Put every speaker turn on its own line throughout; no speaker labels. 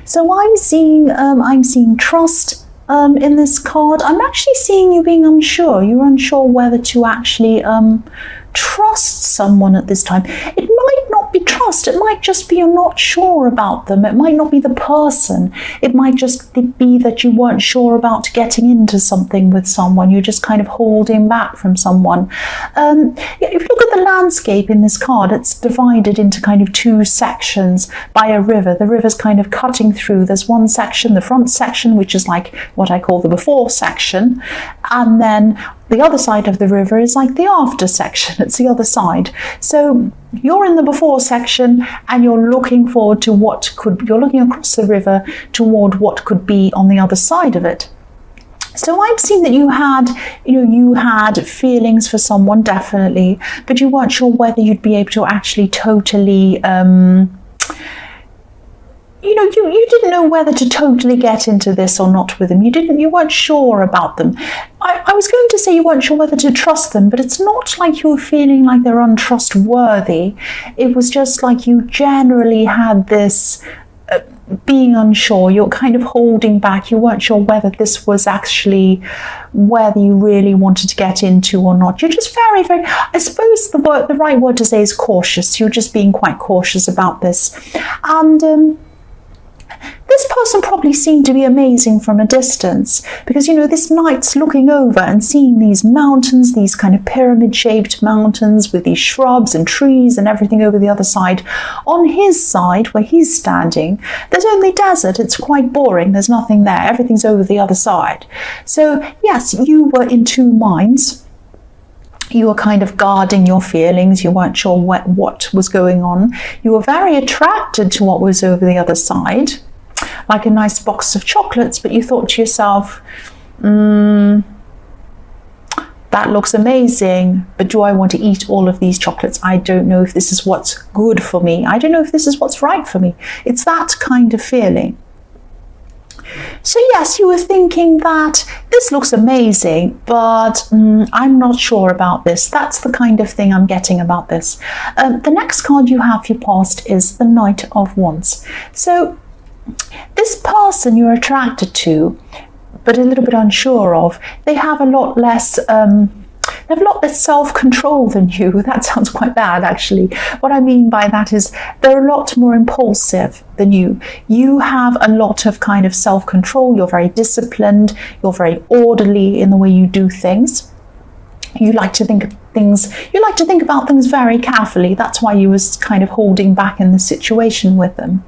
So I'm seeing trust in this card. I'm actually seeing you being unsure. You're unsure whether to actually trust someone at this time. It might not be trust. It might just be you're not sure about them. It might not be the person. It might just be that you weren't sure about getting into something with someone. You're just kind of holding back from someone. If you look at the landscape in this card, it's divided into kind of two sections by a river. The river's kind of cutting through. There's one section, the front section, which is like what I call the before section, and then the other side of the river is like the after section. It's the other side. So you're in the before section and you're looking forward to you're looking across the river toward what could be on the other side of it. So I'm seeing that you had feelings for someone, definitely, but you weren't sure whether you'd be able to actually totally you didn't know whether to totally get into this or not with them. You weren't sure about them. I was going to say you weren't sure whether to trust them, but it's not like you were feeling like they're untrustworthy. It was just like you generally had this being unsure. You're kind of holding back. You weren't sure whether this was actually whether you really wanted to get into or not. You're just very, very, I suppose the right word to say is cautious. You're just being quite cautious about this. And this person probably seemed to be amazing from a distance because, this knight's looking over and seeing these mountains, these kind of pyramid-shaped mountains with these shrubs and trees and everything over the other side. On his side, where he's standing, there's only desert. It's quite boring. There's nothing there. Everything's over the other side. So, yes, you were in two minds. You were kind of guarding your feelings. You weren't sure what was going on. You were very attracted to what was over the other side, like a nice box of chocolates, but you thought to yourself, that looks amazing, but do I want to eat all of these chocolates? I don't know if this is what's good for me. I don't know if this is what's right for me. It's that kind of feeling. So yes, you were thinking that this looks amazing, but I'm not sure about this. That's the kind of thing I'm getting about this. The next card you have for your past is the Knight of Wands. So this person you're attracted to, but a little bit unsure of, they have a lot less self-control than you. That sounds quite bad, actually. What I mean by that is they're a lot more impulsive than you. You have a lot of kind of self-control. You're very disciplined. You're very orderly in the way you do things. You like to think about things very carefully. That's why you was kind of holding back in the situation with them.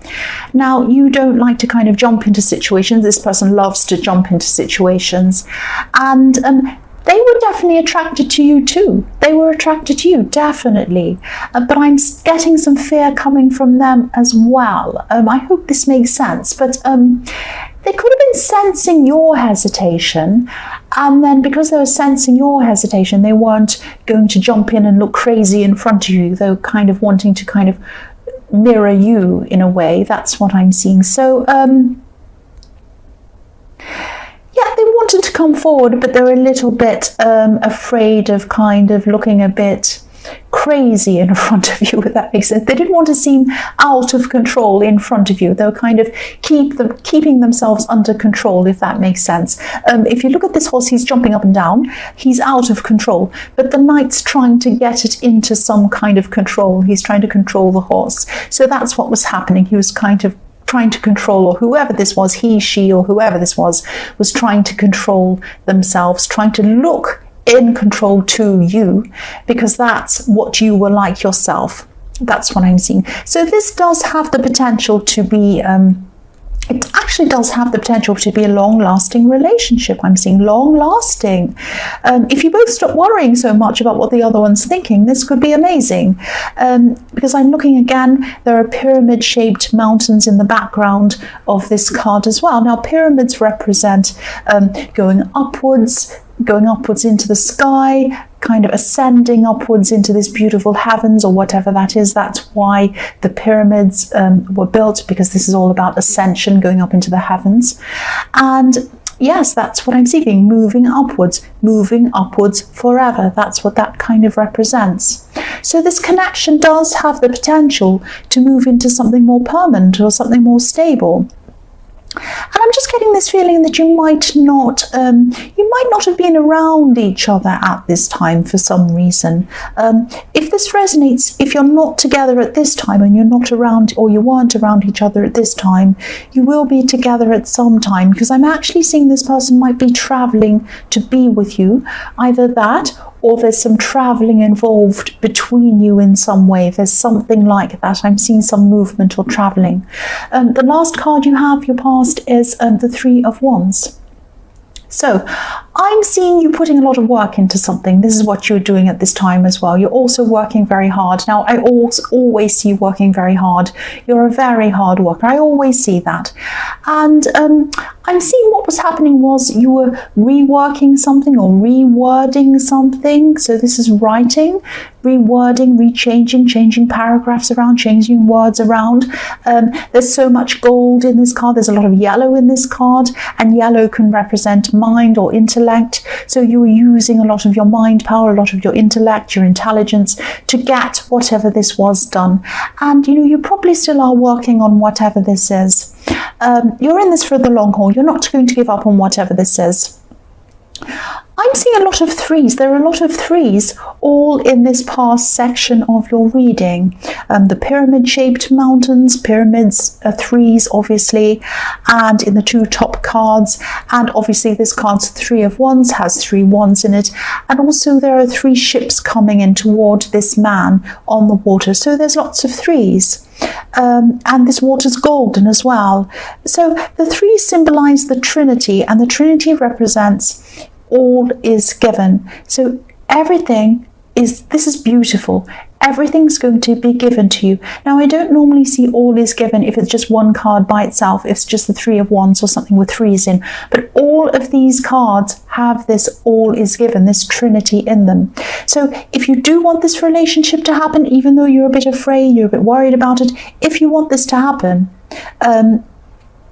Now, you don't like to kind of jump into situations. This person loves to jump into situations. And they were definitely attracted to you too. They were attracted to you, definitely. But I'm getting some fear coming from them as well. I hope this makes sense. But they could have been sensing your hesitation, and then because they were sensing your hesitation, they weren't going to jump in and look crazy in front of you. They were kind of wanting to kind of mirror you in a way. That's what I'm seeing. So, yeah, they wanted to come forward, but they were a little bit afraid of kind of looking a bit crazy in front of you, if that makes sense. They didn't want to seem out of control in front of you. They were kind of keeping themselves under control, if that makes sense. If you look at this horse, he's jumping up and down. He's out of control, but the knight's trying to get it into some kind of control. He's trying to control the horse. So that's what was happening. He was kind of trying to control, or whoever this was, he, she, or whoever this was trying to control themselves, trying to look in control to you, because that's what you were like yourself. That's what I'm seeing. So this does have the potential to be, it actually does have the potential to be a long-lasting relationship. I'm seeing long-lasting. If you both stop worrying so much about what the other one's thinking, this could be amazing. Because I'm looking again, there are pyramid-shaped mountains in the background of this card as well. Now, pyramids represent going upwards into the sky, kind of ascending upwards into this beautiful heavens or whatever that is. That's why the pyramids were built, because this is all about ascension, going up into the heavens. And yes, that's what I'm seeing, moving upwards forever. That's what that kind of represents. So this connection does have the potential to move into something more permanent or something more stable. And I'm just getting this feeling that you might not have been around each other at this time for some reason. If this resonates, if you're not together at this time and you're not around, or you weren't around each other at this time, you will be together at some time, because I'm actually seeing this person might be traveling to be with you. Either that, or there's some traveling involved between you in some way. There's something like that. I'm seeing some movement or traveling. The last card you have, your past, is the Three of Wands. So I'm seeing you putting a lot of work into something. This is what you're doing at this time as well. You're also working very hard. Now, I always see you working very hard. You're a very hard worker. I always see that. And I'm seeing what was happening was you were reworking something or rewording something. So this is writing, rewording, rechanging, changing paragraphs around, changing words around. There's so much gold in this card. There's a lot of yellow in this card, and yellow can represent mind or intellect. So you're using a lot of your mind power, a lot of your intellect, your intelligence to get whatever this was done. And you probably still are working on whatever this is. You're in this for the long haul. You're not going to give up on whatever this is. I'm seeing a lot of threes. There are a lot of threes all in this past section of your reading. The pyramid-shaped mountains, pyramids, threes, obviously, and in the two top cards. And obviously this card's Three of Wands, has 3 wands in it. And also there are 3 ships coming in toward this man on the water. So there's lots of threes. And this water's golden as well. So the 3 symbolize the Trinity, and the Trinity represents all is given. So this is beautiful. Everything's going to be given to you. Now, I don't normally see all is given if it's just one card by itself, if it's just the Three of Wands or something with 3s in. But all of these cards have this all is given, this Trinity in them. So if you do want this relationship to happen, even though you're a bit afraid, you're a bit worried about it, if you want this to happen,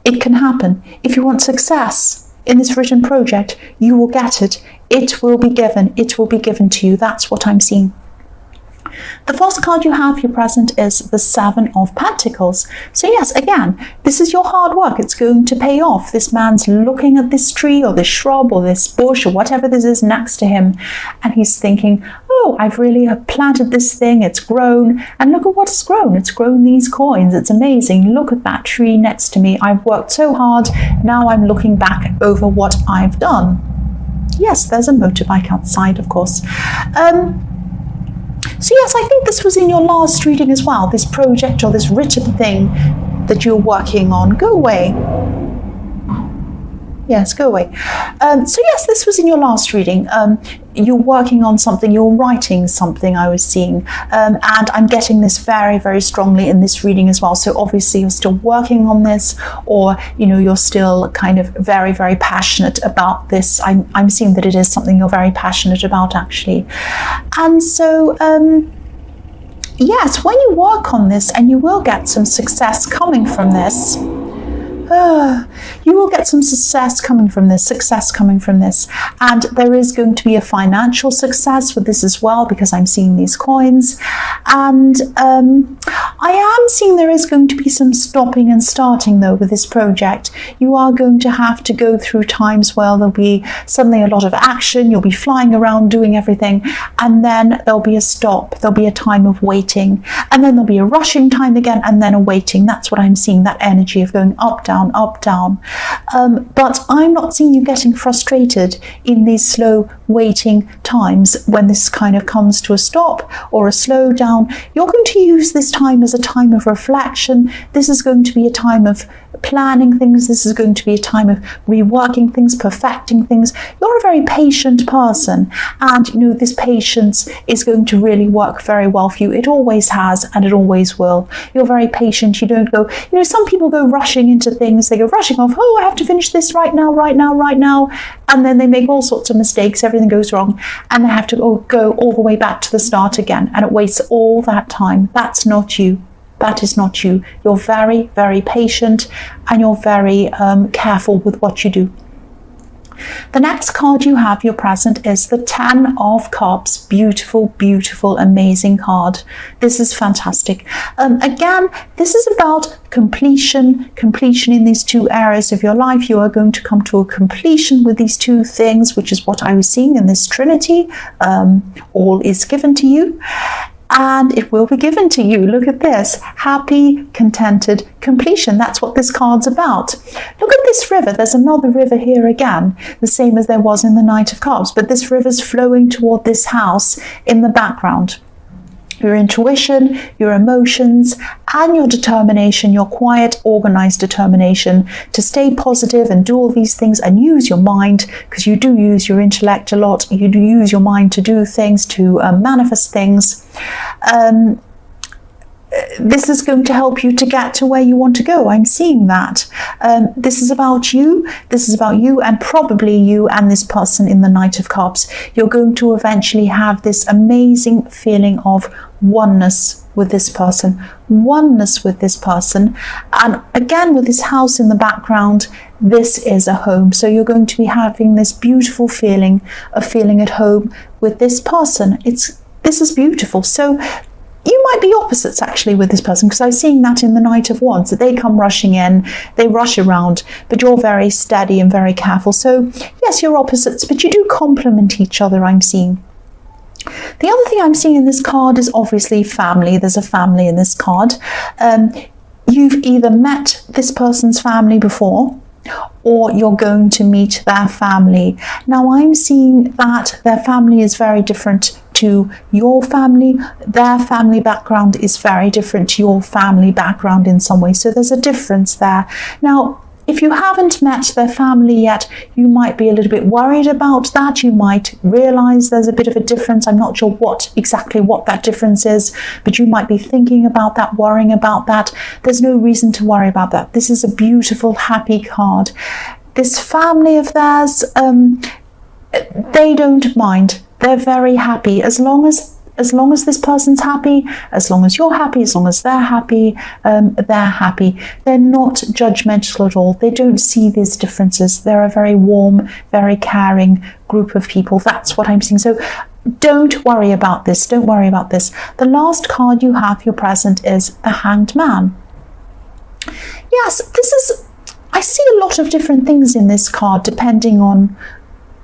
it can happen. If you want success in this written project, you will get it. It will be given. It will be given to you. That's what I'm seeing. The first card you have, your present, is the Seven of Pentacles. So yes, again, this is your hard work. It's going to pay off. This man's looking at this tree or this shrub or this bush or whatever this is next to him, and he's thinking, oh, I've really planted this thing. It's grown, and look at what it's grown. It's grown these coins. It's amazing. Look at that tree next to me. I've worked so hard. Now I'm looking back over what I've done. Yes, there's a motorbike outside, of course. So yes, I think this was in your last reading as well, this project or this written thing that you're working on. Go away. Yes, go away. So yes, this was in your last reading. You're working on something, you're writing something, I was seeing. And I'm getting this very, very strongly in this reading as well. So obviously you're still working on this, or, you're still kind of very, very passionate about this. I'm seeing that it is something you're very passionate about, actually. And so, yes, when you work on this, and you will get some success coming from this, you will get some success coming from this, and there is going to be a financial success with this as well, because I'm seeing these coins, and I am seeing there is going to be some stopping and starting though with this project. You are going to have to go through times where there'll be suddenly a lot of action, you'll be flying around doing everything, and then there'll be a stop, there'll be a time of waiting, and then there'll be a rushing time again, and then a waiting. That's what I'm seeing, that energy of going up, down, up, down. But I'm not seeing you getting frustrated in these slow waiting times when this kind of comes to a stop or a slow down. You're going to use this time as a time of reflection. This is going to be a time of planning things. This is going to be a time of reworking things, perfecting things. You're a very patient person, and this patience is going to really work very well for you. It always has, and it always will. You're very patient. You don't go, some people go rushing into things. They go rushing off, oh, I have to finish this right now, and then they make all sorts of mistakes, everything goes wrong, and they have to go all the way back to the start again, and it wastes all that time. That's not you. That is not you. You're very, very patient, and you're very careful with what you do. The next card you have, your present, is the 10 of Cups. Beautiful, beautiful, amazing card. This is fantastic. Again, this is about completion in these two areas of your life. You are going to come to a completion with these two things, which is what I was seeing in this Trinity. All is given to you. And it will be given to you. Look at this. Happy, contented completion. That's what this card's about. Look at this river. There's another river here again, the same as there was in the Knight of Cups. But this river's flowing toward this house in the background. Your intuition, your emotions, and your determination, your quiet, organized determination to stay positive and do all these things and use your mind, because you do use your intellect a lot. You do use your mind to do things, to manifest things. This is going to help you to get to where you want to go. I'm seeing that. This is about you. This is about you, and probably you and this person in the Knight of Cups. You're going to eventually have this amazing feeling of oneness with this person. Oneness with this person. And again, with this house in the background, this is a home. So you're going to be having this beautiful feeling of feeling at home with this person. This is beautiful. So you might be opposites actually with this person, because I'm seeing that in the Knight of Wands, that they come rushing in, they rush around, but you're very steady and very careful. So yes, you're opposites, but you do complement each other, I'm seeing. The other thing I'm seeing in this card is obviously family. There's a family in this card. You've either met this person's family before, or you're going to meet their family. Now I'm seeing that their family is very different to your family. Their family background is very different to your family background in some way. So there's a difference there. Now, if you haven't met their family yet, you might be a little bit worried about that. You might realize there's a bit of a difference. I'm not sure exactly what that difference is, but you might be thinking about that, worrying about that. There's no reason to worry about that. This is a beautiful, happy card. This family of theirs, they don't mind. They're very happy. As long as this person's happy, as long as you're happy, as long as they're happy, they're happy. They're not judgmental at all. They don't see these differences. They're a very warm, very caring group of people. That's what I'm seeing. So don't worry about this. Don't worry about this. The last card you have, your present, is the Hanged Man. Yes, I see a lot of different things in this card, depending on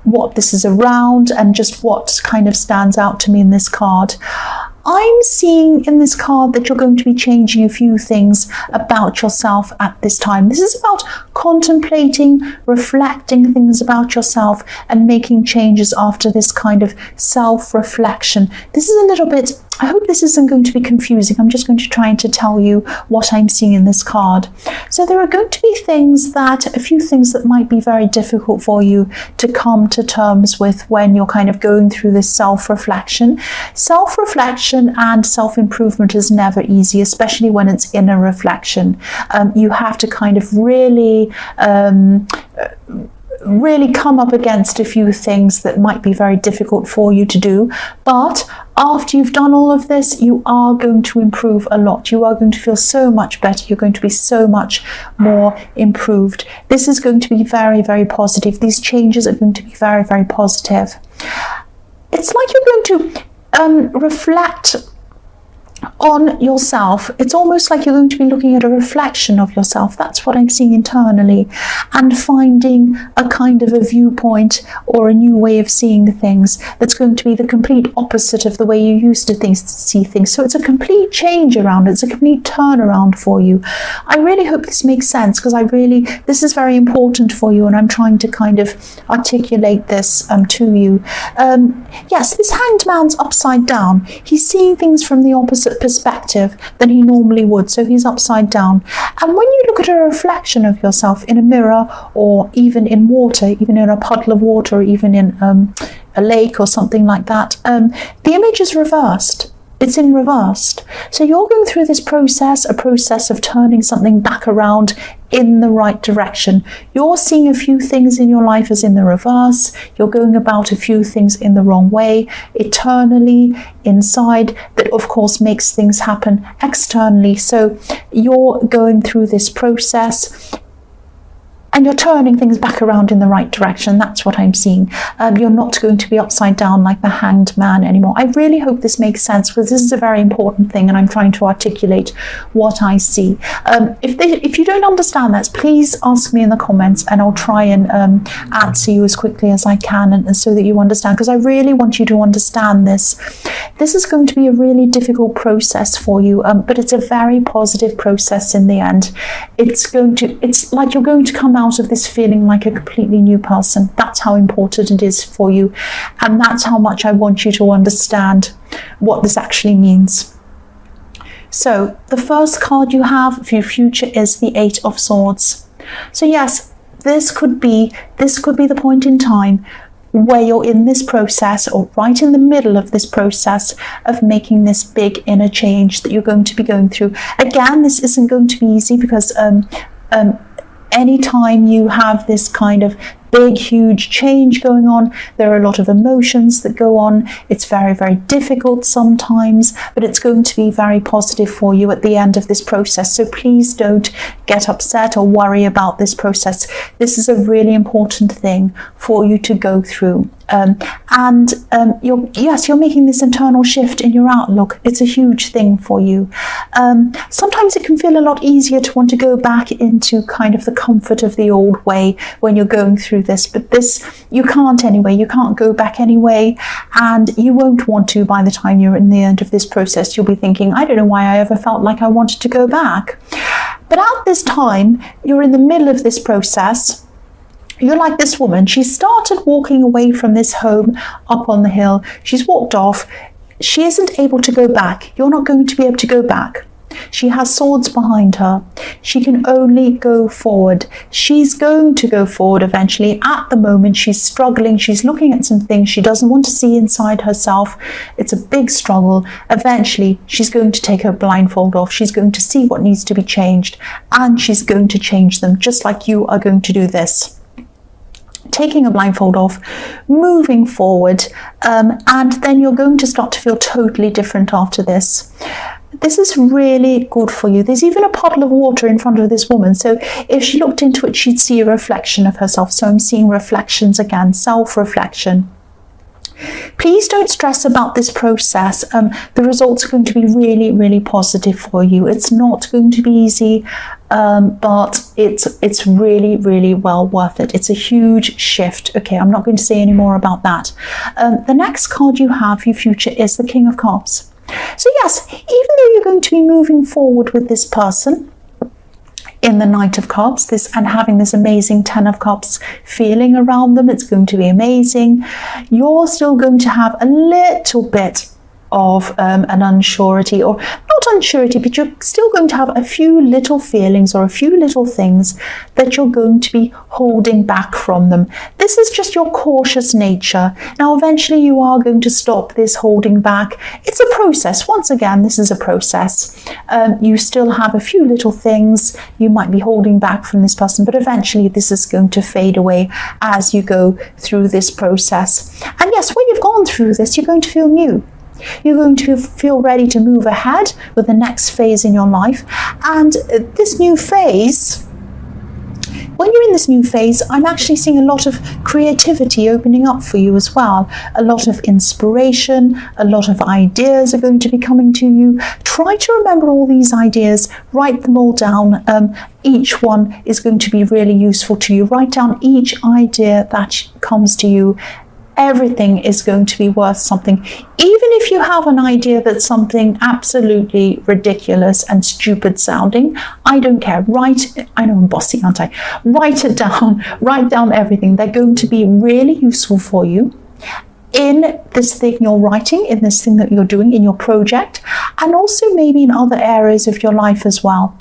what this is around and just what kind of stands out to me in this card. I'm seeing in this card that you're going to be changing a few things about yourself at this time. This is about contemplating, reflecting things about yourself and making changes after this kind of self-reflection. This is a little bit, I hope this isn't going to be confusing. I'm just going to try to tell you what I'm seeing in this card. So there are going to be a few things that might be very difficult for you to come to terms with when you're kind of going through this self-reflection. Self-reflection and self-improvement is never easy, especially when it's inner reflection. You have to kind of really come up against a few things that might be very difficult for you to do. But after you've done all of this, you are going to improve a lot. You are going to feel so much better. You're going to be so much more improved. This is going to be very, very positive. These changes are going to be very, very positive. It's like you're going to reflect on yourself. It's almost like you're going to be looking at a reflection of yourself. That's what I'm seeing internally, and finding a kind of a viewpoint or a new way of seeing things that's going to be the complete opposite of the way you used to see things. So it's a complete change around. It's a complete turnaround for you. I really hope this makes sense, because this is very important for you, and I'm trying to kind of articulate this to you. Yes, this Hanged Man's upside down. He's seeing things from the opposite perspective than he normally would, so he's upside down. And when you look at a reflection of yourself in a mirror, or even in water, even in a puddle of water, or even in a lake or something like that, the image is reversed. It's in reversed. So you're going through this process, a process of turning something back around in the right direction. You're seeing a few things in your life as in the reverse. You're going about a few things in the wrong way, eternally, inside. That of course makes things happen externally. So you're going through this process. and you're turning things back around in the right direction. That's what I'm seeing. You're not going to be upside down like the Hanged Man anymore. I really hope this makes sense, because this is a very important thing, and I'm trying to articulate what I see. If you don't understand that, please ask me in the comments, and I'll try and answer you as quickly as I can, and so that you understand, because I really want you to understand this. This is going to be a really difficult process for you, but it's a very positive process in the end. It's like you're going to come out of this feeling like a completely new person. That's how important it is for you, and that's how much I want you to understand what this actually means. So the first card you have for your future is the Eight of Swords. So yes, this could be the point in time where you're in this process, or right in the middle of this process of making this big inner change that you're going to be going through. Again, this isn't going to be easy, because anytime you have this kind of big, huge change going on, there are a lot of emotions that go on. It's very, very difficult sometimes, but it's going to be very positive for you at the end of this process. So please don't get upset or worry about this process. This is a really important thing for you to go through. You're making this internal shift in your outlook. It's a huge thing for you. Sometimes it can feel a lot easier to want to go back into kind of the comfort of the old way when you're going through this, but this you can't anyway. You can't go back anyway, and you won't want to. By the time you're in the end of this process, you'll be thinking, I don't know why I ever felt like I wanted to go back. But at this time, you're in the middle of this process. You're like this woman. She started walking away from this home up on the hill. She's walked off. She isn't able to go back. You're not going to be able to go back. She has swords behind her. She can only go forward. She's going to go forward eventually. At the moment, she's struggling. She's looking at some things she doesn't want to see inside herself. It's a big struggle. Eventually, she's going to take her blindfold off. She's going to see what needs to be changed, and she's going to change them, just like you are going to do this. Taking a blindfold off, moving forward, and then you're going to start to feel totally different after this. This is really good for you. There's even a puddle of water in front of this woman, so if she looked into it, she'd see a reflection of herself. So I'm seeing reflections again, self-reflection. Please don't stress about this process. The results are going to be really, really positive for you. It's not going to be easy, but it's really, really well worth it. It's a huge shift. Okay, I'm not going to say any more about that. The next card you have for your future is the King of Cups. So yes, even though you're going to be moving forward with this person in the Knight of Cups, and having this amazing Ten of Cups feeling around them, it's going to be amazing. You're still going to have a little bit of an unsurety, or not unsurety, but you're still going to have a few little feelings or a few little things that you're going to be holding back from them. This is just your cautious nature. Now, eventually you are going to stop this holding back. It's a process. Once again, this is a process. You still have a few little things you might be holding back from this person, but eventually this is going to fade away as you go through this process. And yes, when you've gone through this, you're going to feel new. You're going to feel ready to move ahead with the next phase in your life. And this new phase, when you're in this new phase, I'm actually seeing a lot of creativity opening up for you as well. A lot of inspiration, a lot of ideas are going to be coming to you. Try to remember all these ideas, write them all down. Each one is going to be really useful to you. Write down each idea that comes to you. Everything is going to be worth something. Even if you have an idea that's something absolutely ridiculous and stupid sounding, I don't care. I know I'm bossy, aren't I? Write it down. Write down everything. They're going to be really useful for you in this thing you're writing, in this thing that you're doing, in your project, and also maybe in other areas of your life as well.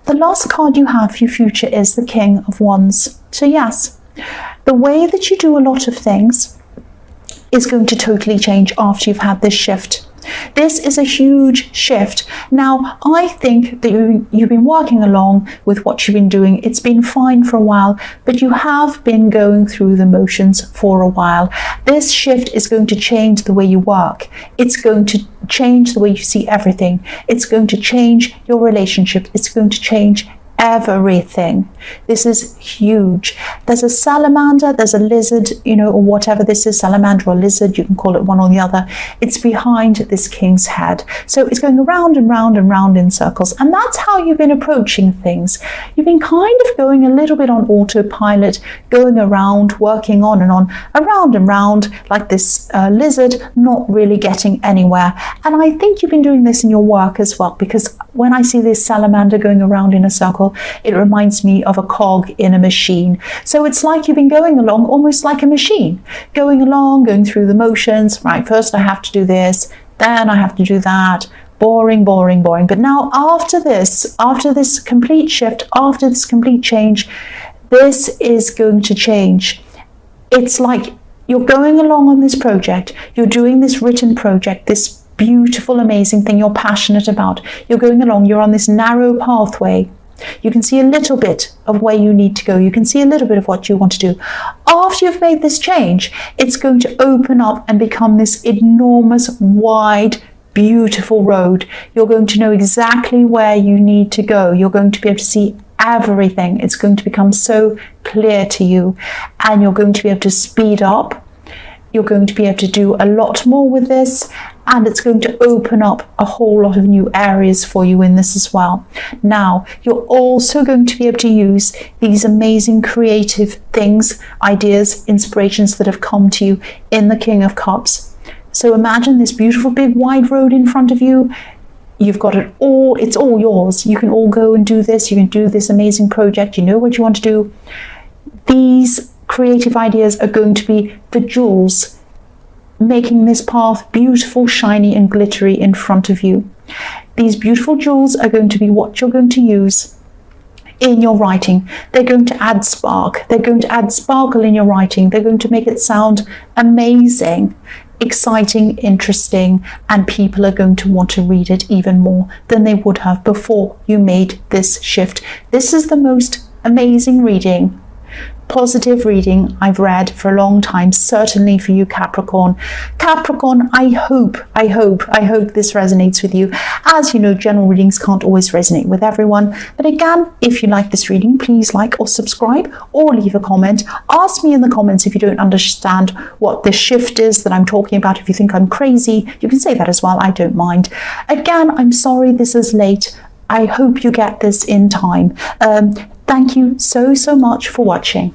The last card you have for your future is the King of Wands. So yes, the way that you do a lot of things is going to totally change after you've had this shift. This is a huge shift. Now, I think that you've been working along with what you've been doing. It's been fine for a while, but you have been going through the motions for a while. This shift is going to change the way you work. It's going to change the way you see everything. It's going to change your relationship. It's going to change everything. This is huge. There's a salamander, there's a lizard, you know, or whatever this is, salamander or lizard, you can call it one or the other. It's behind this king's head. So it's going around and round and round in circles. And that's how you've been approaching things. You've been kind of going a little bit on autopilot, going around, working on and on, around and round like this lizard, not really getting anywhere. And I think you've been doing this in your work as well, because when I see this salamander going around in a circle, it reminds me of a cog in a machine. So it's like you've been going along almost like a machine, going along, going through the motions. Right, first I have to do this, then I have to do that. Boring, boring, boring. But now after this complete shift, after this complete change, this is going to change. It's like you're going along on this project, you're doing this written project, this beautiful, amazing thing you're passionate about. You're going along, you're on this narrow pathway. You can see a little bit of where you need to go. You can see a little bit of what you want to do. After you've made this change, it's going to open up and become this enormous, wide, beautiful road. You're going to know exactly where you need to go. You're going to be able to see everything. It's going to become so clear to you, and you're going to be able to speed up. You're going to be able to do a lot more with this, and it's going to open up a whole lot of new areas for you in this as well. Now, you're also going to be able to use these amazing creative things, ideas, inspirations that have come to you in the King of Cups. So imagine this beautiful big wide road in front of you. You've got it all, it's all yours. You can all go and do this. You can do this amazing project. You know what you want to do. These creative ideas are going to be the jewels, making this path beautiful, shiny and glittery in front of you. These beautiful jewels are going to be what you're going to use in your writing. They're going to add spark. They're going to add sparkle in your writing. They're going to make it sound amazing, exciting, interesting, and people are going to want to read it even more than they would have before you made this shift. This is the most amazing reading, positive reading I've read for a long time, certainly for you, Capricorn. Capricorn, I hope this resonates with you. As you know, general readings can't always resonate with everyone, but again, if you like this reading, please like or subscribe or leave a comment. Ask me in the comments if you don't understand what this shift is that I'm talking about. If you think I'm crazy, you can say that as well. I don't mind. Again, I'm sorry this is late. I hope you get this in time. Thank you so much for watching.